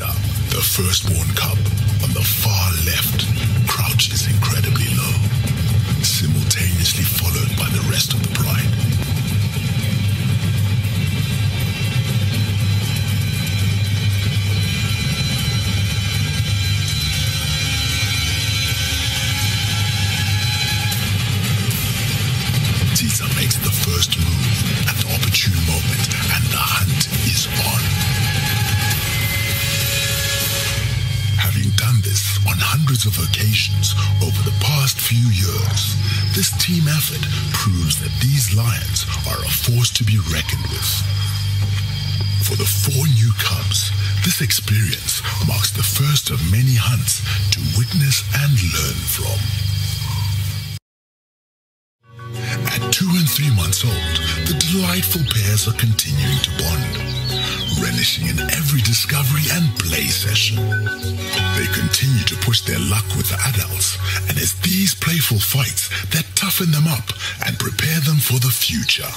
later, the firstborn cub on the far left crouches incredibly low, simultaneously followed by the rest of the pride. Caesar makes the first move at the opportune moment, and the hunt is on. Having done this on hundreds of occasions over the past few years, this team effort proves that these lions are a force to be reckoned with. For the 4 new cubs, this experience marks the first of many hunts to witness and learn from. At 2 and 3 months old, the delightful pairs are continuing to bond, relishing in every discovery and play session. They continue to push their luck with the adults, and it's these playful fights that toughen them up and prepare them for the future.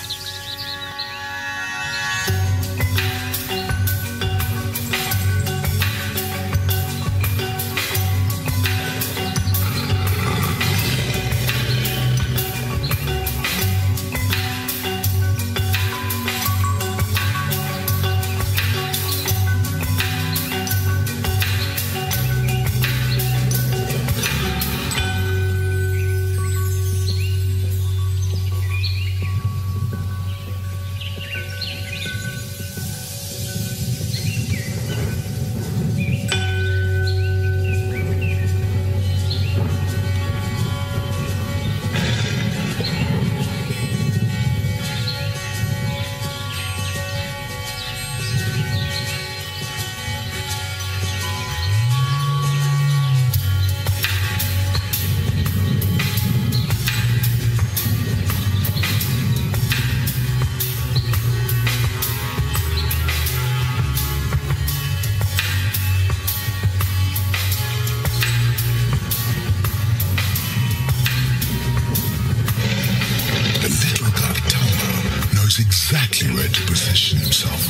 Exactly where to position himself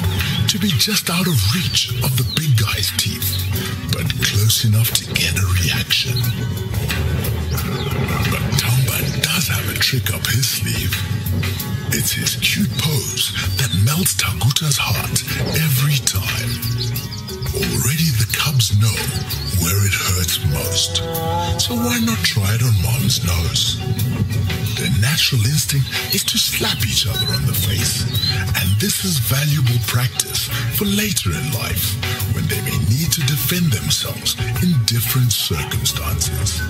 to be just out of reach of the big guy's teeth, but close enough to get a reaction. But Tamba does have a trick up his sleeve. It's his cute pose that melts Taguta's heart every time. Already the cubs know where it hurts most, so why not try it on Mom's nose? Their natural instinct is to slap each other on the face, and this is valuable practice for later in life when they may need to defend themselves in different circumstances.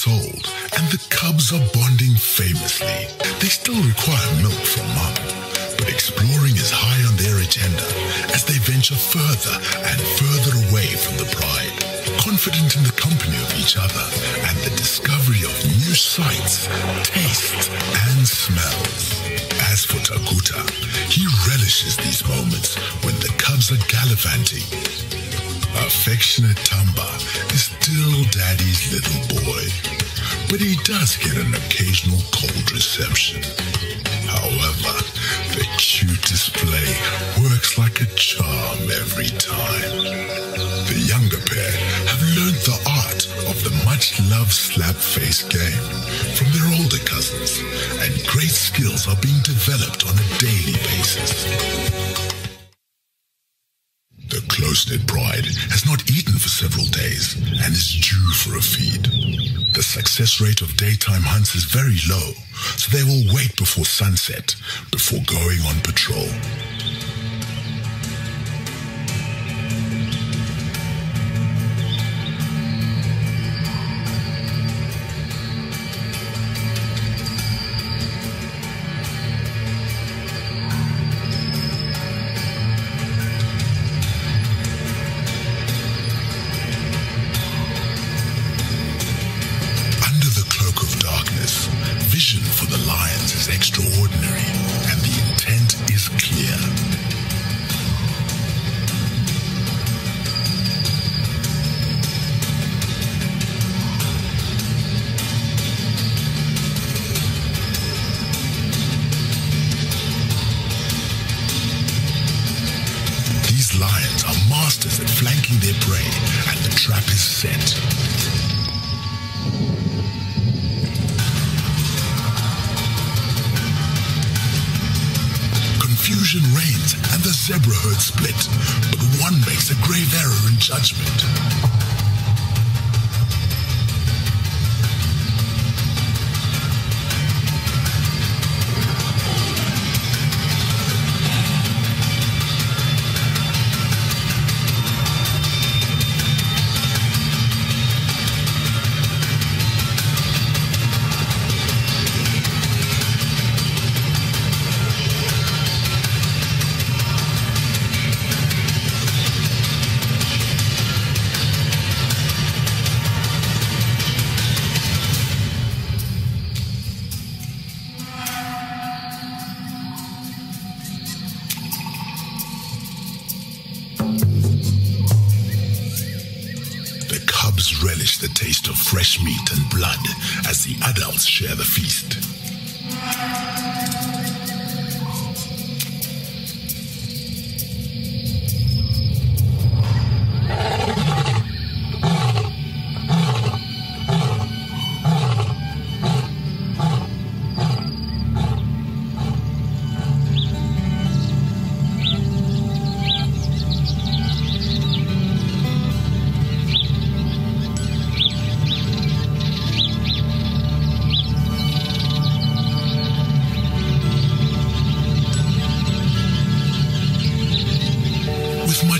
Old, and the cubs are bonding famously. They still require milk from Mom, but exploring is high on their agenda as they venture further and further away from the pride, confident in the company of each other and the discovery of new sights, tastes, and smells. As for Taguta, he relishes these moments when the cubs are gallivanting. Affectionate Tamba is still Daddy's little boy, but he does get an occasional cold reception. However, the cute display works like a charm every time. The younger pair have learned the art of the much-loved slap-face game from their older cousins, and great skills are being developed on a daily basis. The close-knit pride has not eaten for several days and is due for a feed. The success rate of daytime hunts is very low, so they will wait before sunset before going on patrol. tracking their prey, and the trap is set. Confusion reigns and the zebra herd split, but one makes a grave error in judgment. Relish the taste of fresh meat and blood as the adults share the feast.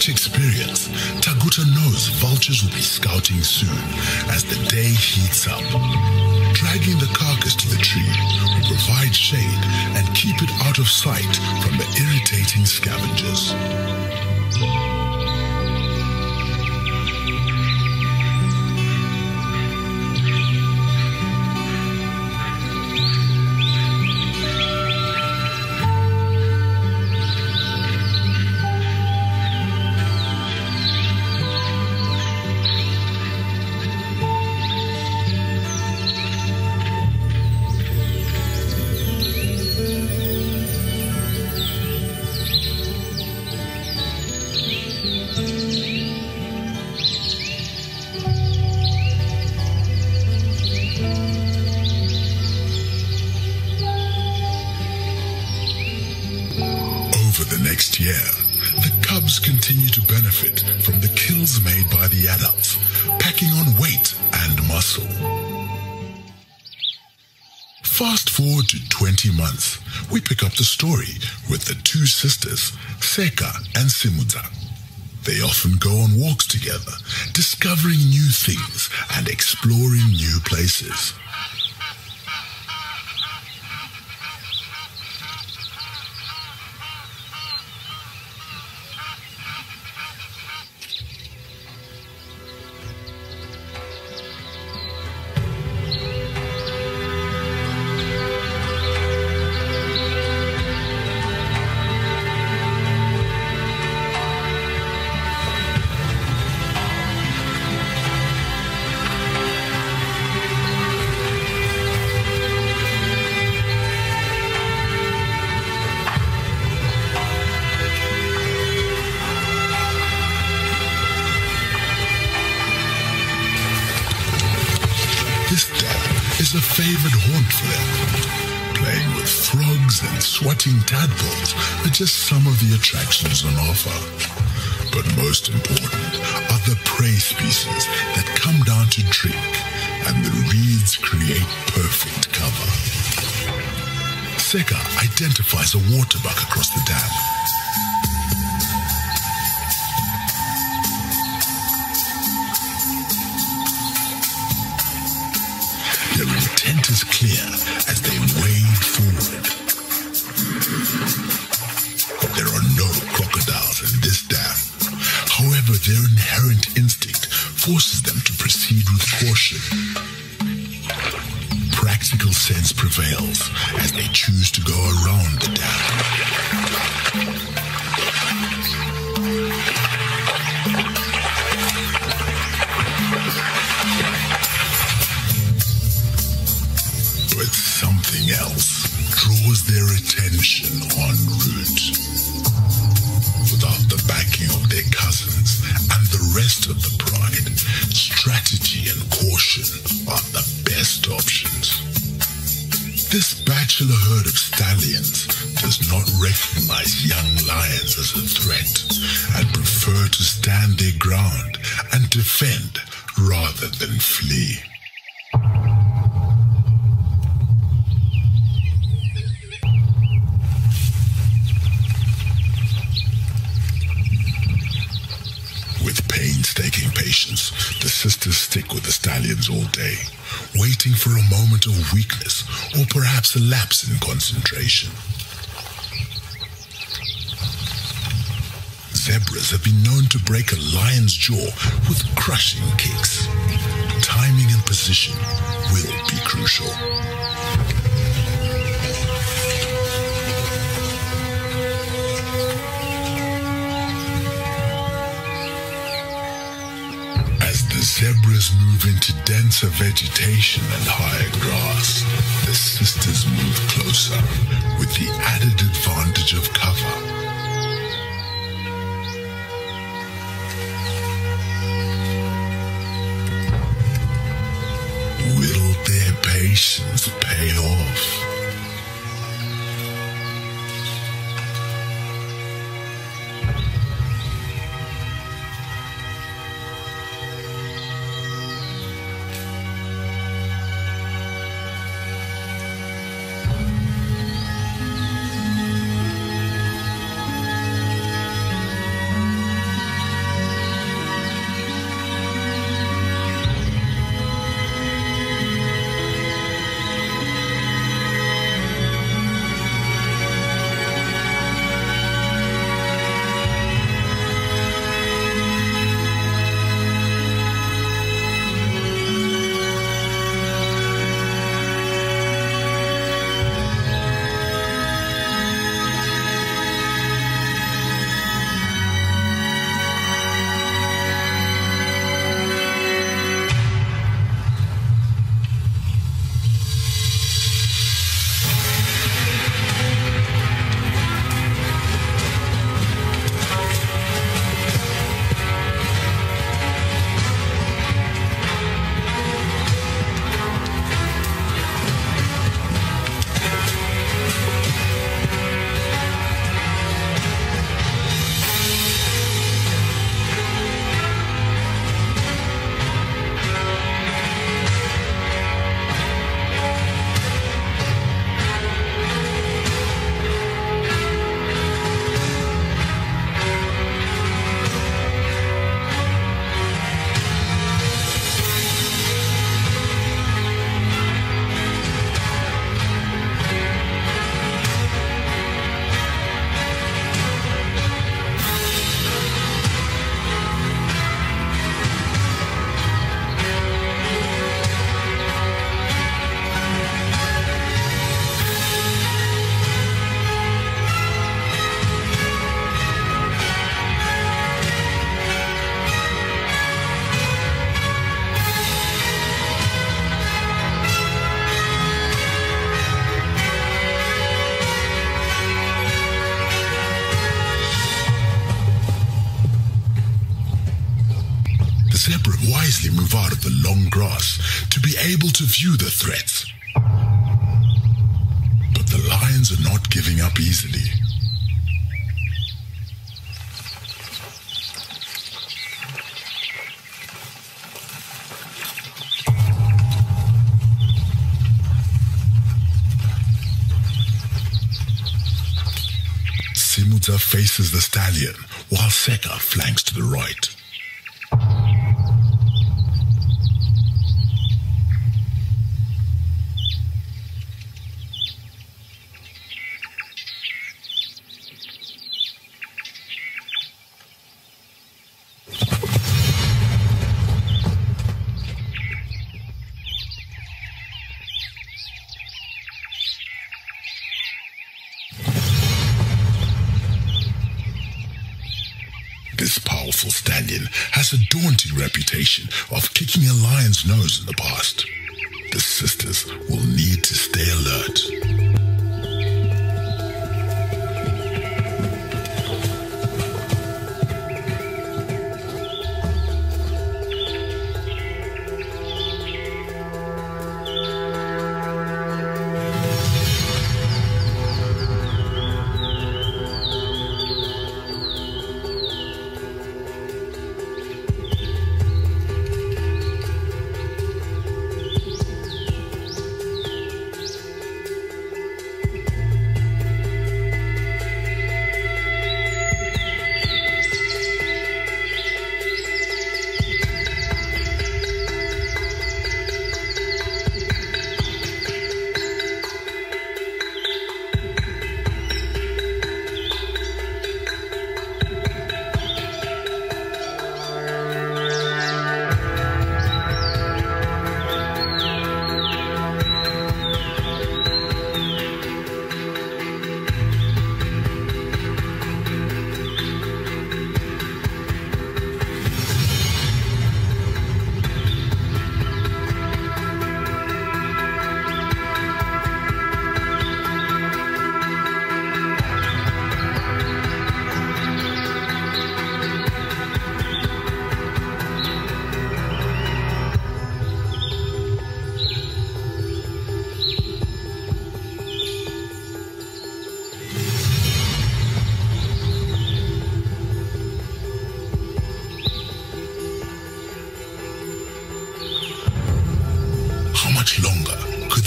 Experience, Taguta knows vultures will be scouting soon as the day heats up. Dragging the carcass to the tree will provide shade and keep it out of sight from the irritating scavengers. Next year, the cubs continue to benefit from the kills made by the adults, packing on weight and muscle. Fast forward to 20 months, we pick up the story with the two sisters, Seka and Simudza. They often go on walks together, discovering new things and exploring new places. Is a favored haunt for them. Playing with frogs and swatting tadpoles are just some of the attractions on offer. But most important are the prey species that come down to drink, and the reeds create perfect cover. Seka identifies a waterbuck across the dam. Their intent is clear as they wade forward. There are no crocodiles in this dam. However, their inherent instinct forces them to proceed with caution. Practical sense prevails as they choose to go around the dam. But something else draws their attention en route. Without the backing of their cousins and the rest This bachelor herd of stallions does not recognize young lions as a threat and prefer to stand their ground and defend rather than flee. With painstaking patience, the sisters stick with the stallions all day, waiting for a moment of weakness or perhaps a lapse in concentration. Zebras have been known to break a lion's jaw with crushing kicks. Timing and position will be crucial. Zebras move into denser vegetation and higher grass. The sisters move closer with the added advantage of cover. Will their patience pay off? Zebra wisely move out of the long grass to be able to view the threats. But the lions are not giving up easily. Simuta faces the stallion while Seka flanks to the right. This powerful stallion has a daunting reputation of kicking a lion's nose in the past. The sisters will need to stay alert.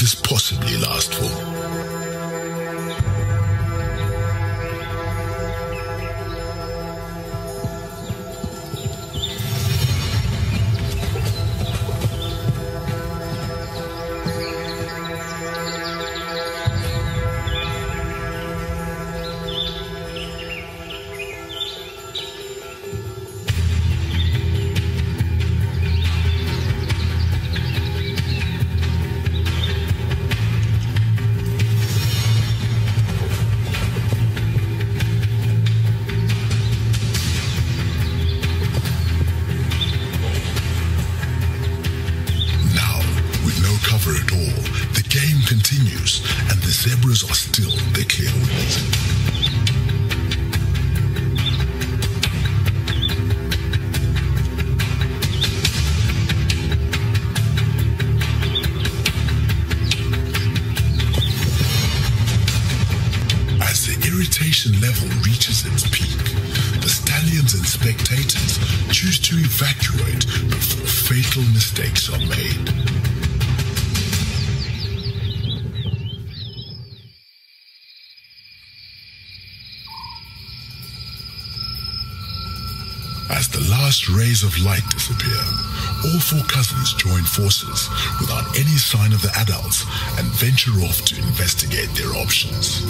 this possibly last for? Zebras are still the clear winners. As the irritation level reaches its peak, the stallions and spectators choose to evacuate before fatal mistakes are made. As the last rays of light disappear, all four cousins join forces without any sign of the adults and venture off to investigate their options.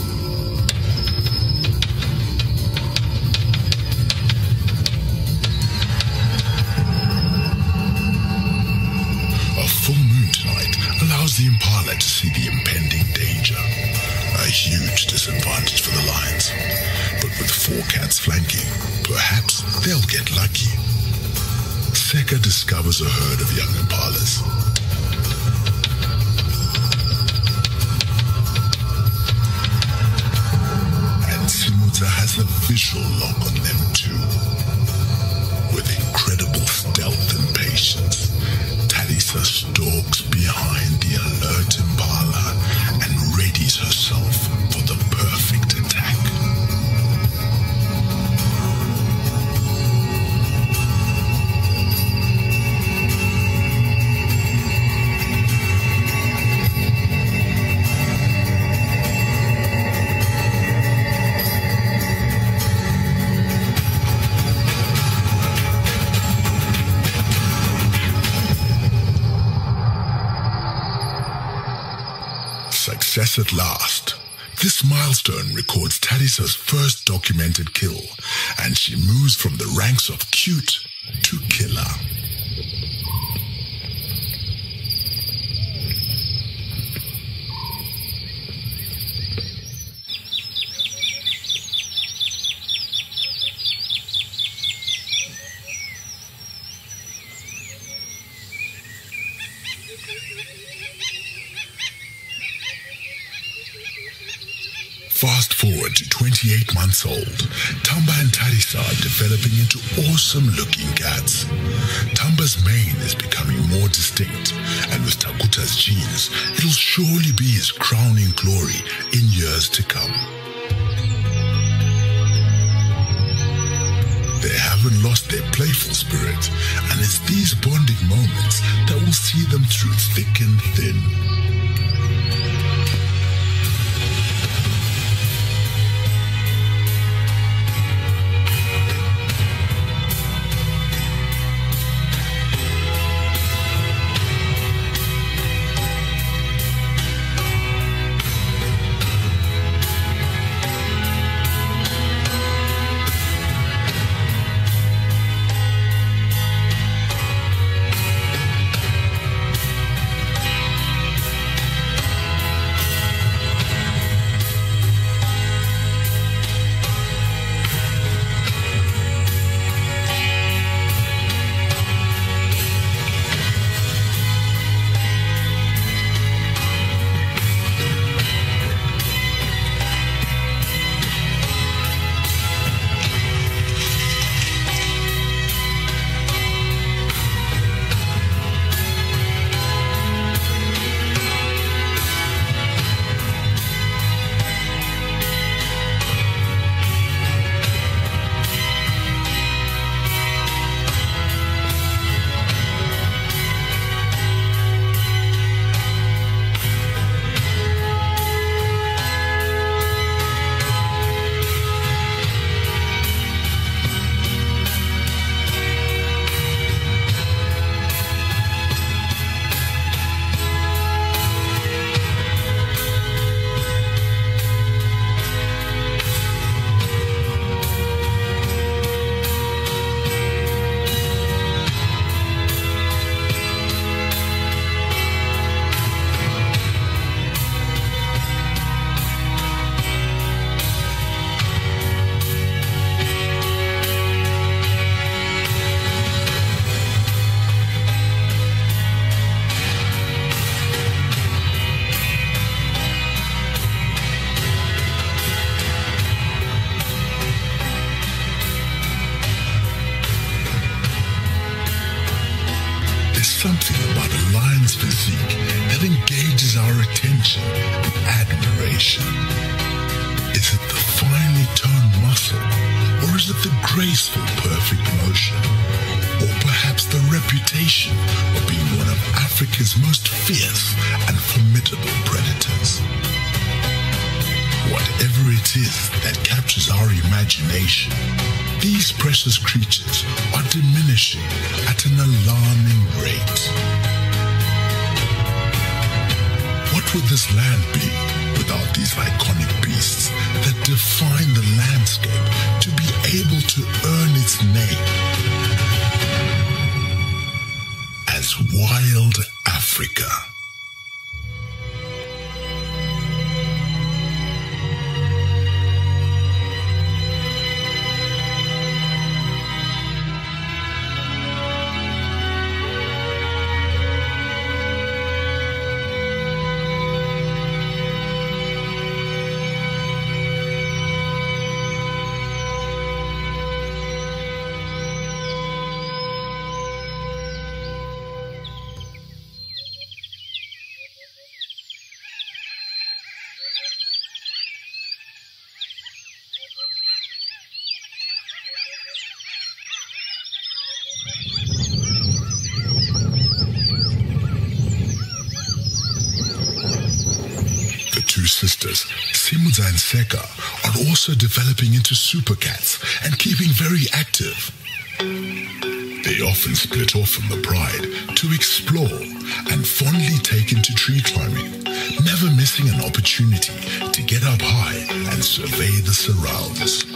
A full moon tonight allows the impala to see the impending danger. A huge disadvantage for the lions, but with four cats flanking, perhaps they'll get lucky. Seka discovers a herd of young impalas. And Simudza has a visual lock on them too. With incredible stealth and patience, Talisa stalks behind the alert impala and readies herself for the perfect attack. Success at last. This milestone records Talisa's first documented kill, and she moves from the ranks of cute to killer. Fast forward to 28 months old, Tamba and Talisa are developing into awesome-looking cats. Tamba's mane is becoming more distinct, and with Takuta's genes, it'll surely be his crowning glory in years to come. They haven't lost their playful spirit, and it's these bonding moments that will see them through thick and thin. something about a lion's physique that engages our attention with admiration. Is it the finely toned muscle, or is it the graceful, perfect motion? Or perhaps the reputation of being one of Africa's most fierce and formidable predators? Whatever it is that captures our imagination, these precious creatures are diminishing at an alarming rate. What would this land be without these iconic beasts that define the landscape to be able to earn its name as Wild Africa? Sisters, Simudza and Seka, are also developing into super cats and keeping very active. They often split off from the pride to explore and fondly take into tree climbing, never missing an opportunity to get up high and survey the surrounds.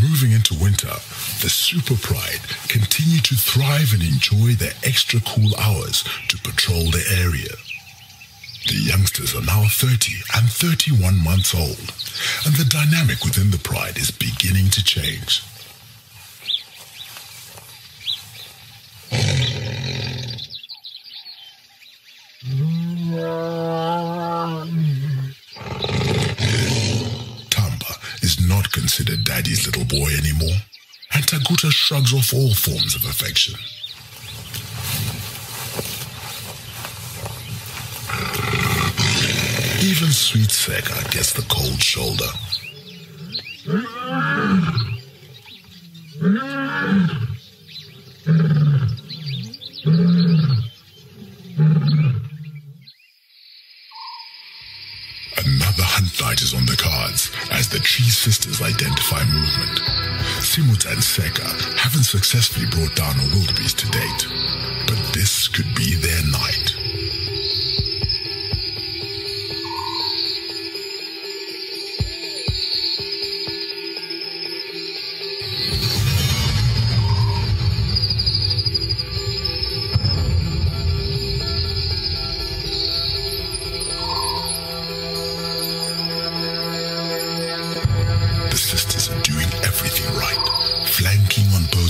Moving into winter, the super pride continue to thrive and enjoy their extra cool hours to patrol the area. The youngsters are now 30 and 31 months old, and the dynamic within the pride is beginning to change. Tamba is not considered Daddy's little boy anymore, and Taguta shrugs off all forms of affection. Even sweet Seka gets the cold shoulder. Another hunt night is on the cards as the Tree Sisters identify movement. Simut and Seka haven't successfully brought down a wildebeest to date, but this could be their night.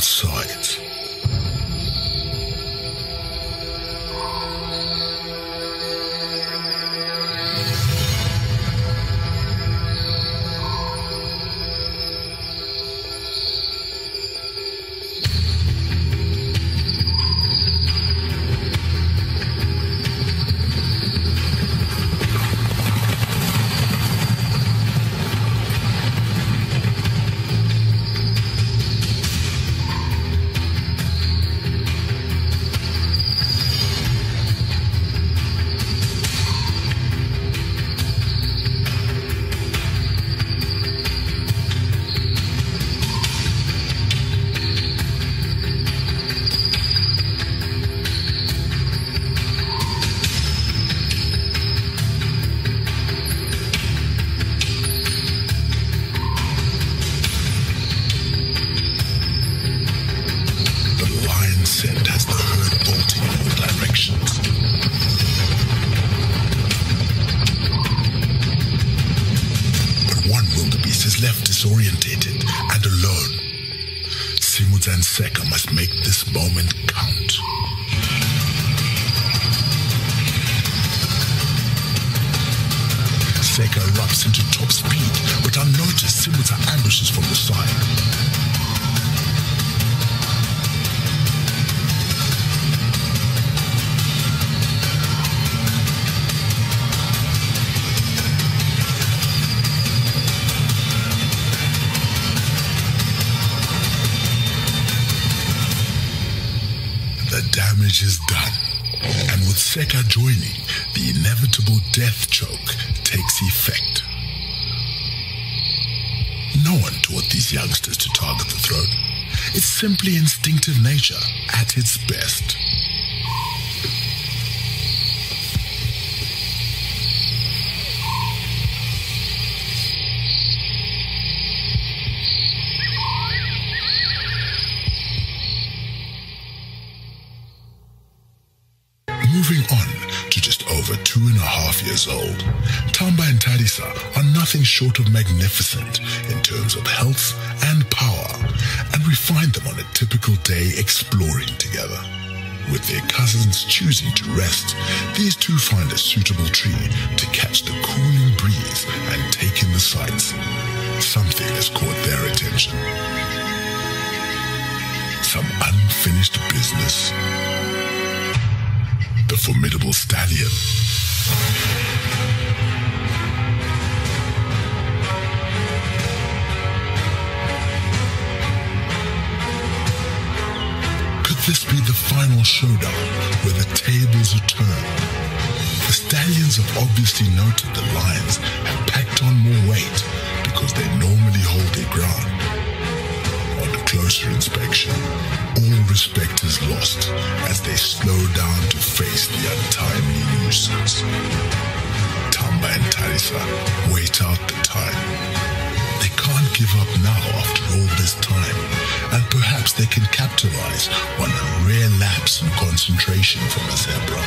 Sides. Disorientated and alone. Simut and Seka must make this moment count. Seka erupts into top speed, but unnoticed, Simut ambushes from the side. Damage is done, and with Seka joining, the inevitable death choke takes effect. No one taught these youngsters to target the throat. It's simply instinctive nature at its best. Moving on to just over 2.5 years old, Tamba and Tarisa are nothing short of magnificent in terms of health and power, and we find them on a typical day exploring together. With their cousins choosing to rest, these two find a suitable tree to catch the cooling breeze and take in the sights. Something has caught their attention. Some unfinished business. The formidable stallion. Could this be the final showdown where the tables are turned? The stallions have obviously noted the lions have packed on more weight because they normally hold their ground. On closer inspection, all respect is lost as they slow down to face the untimely nuisance. Tamba and Tarisa wait out the time. They can't give up now after all this time, and perhaps they can capitalize on a rare lapse in concentration from a zebra.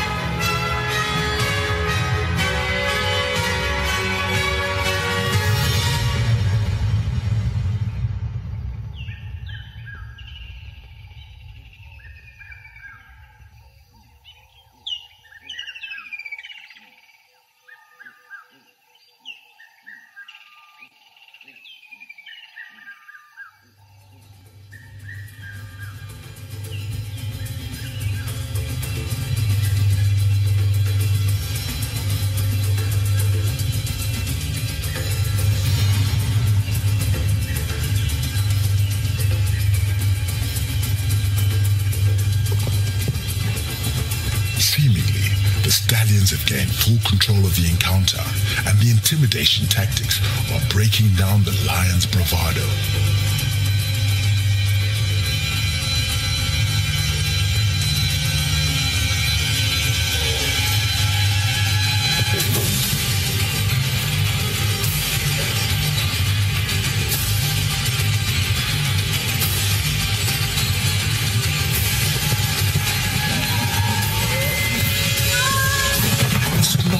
have gained full control of the encounter, and the intimidation tactics are breaking down the lion's bravado.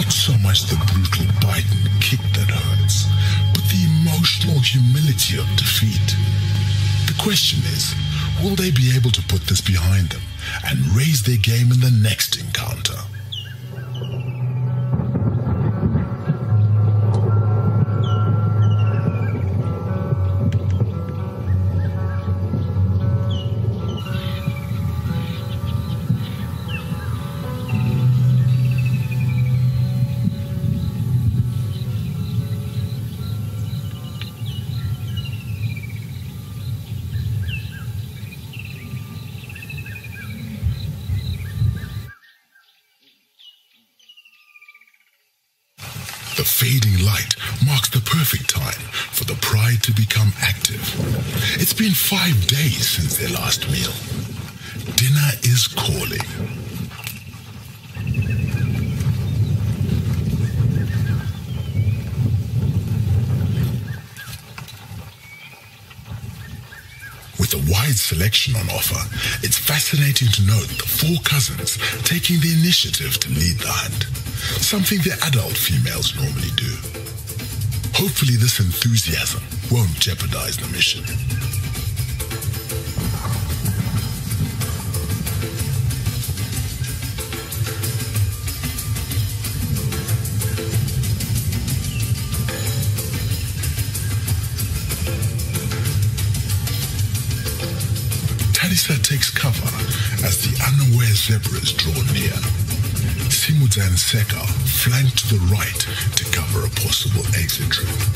So much the brutal bite and kick that hurts, but the emotional humility of defeat. The question is, will they be able to put this behind them and raise their game in the next encounter? The fading light marks the perfect time for the pride to become active. It's been 5 days since their last meal. Dinner is calling. With a wide selection on offer, it's fascinating to note the 4 cousins taking the initiative to lead the hunt, something the adult females normally do. Hopefully this enthusiasm won't jeopardize the mission. Tadisa takes cover as the unaware zebras draw near. Simudza and Seka flank to the right to cover a possible exit route.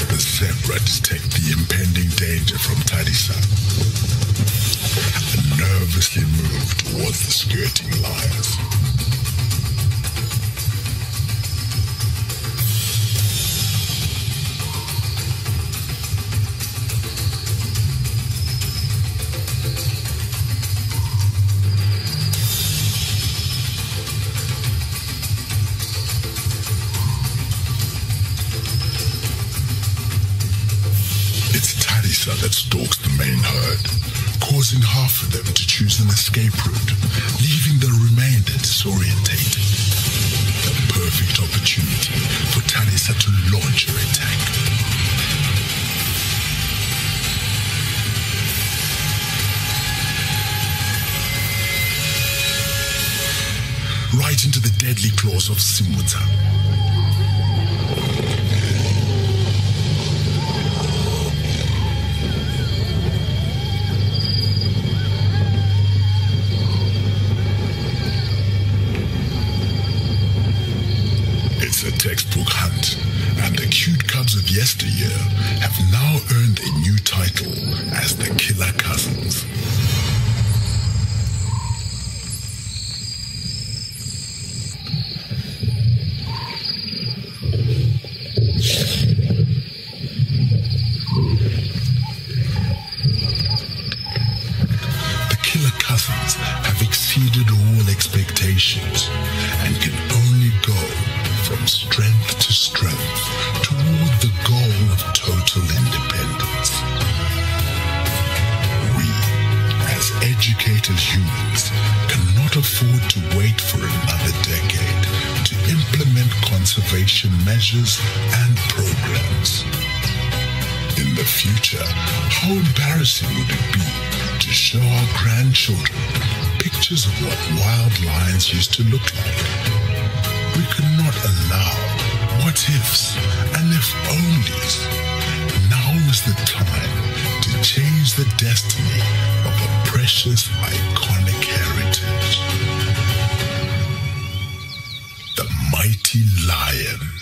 The zebra detect the impending danger from Tadisa and nervously move towards the skirting lions. That stalks the main herd, causing half of them to choose an escape route, leaving the remainder disorientated. The perfect opportunity for Tadisa to launch her attack. Right into the deadly claws of Simudza. Textbook hunt, and the cute cubs of yesteryear have now earned a new title as the Killer Cousins. The Killer Cousins have exceeded all expectations and can only go from strength to strength toward the goal of total independence. We, as educated humans, cannot afford to wait for another decade to implement conservation measures and programs. In the future, how embarrassing would it be to show our grandchildren pictures of what wild lions used to look like? We could not allow what-ifs and if-onlys. Now is the time to change the destiny of a precious, iconic heritage. The mighty lion.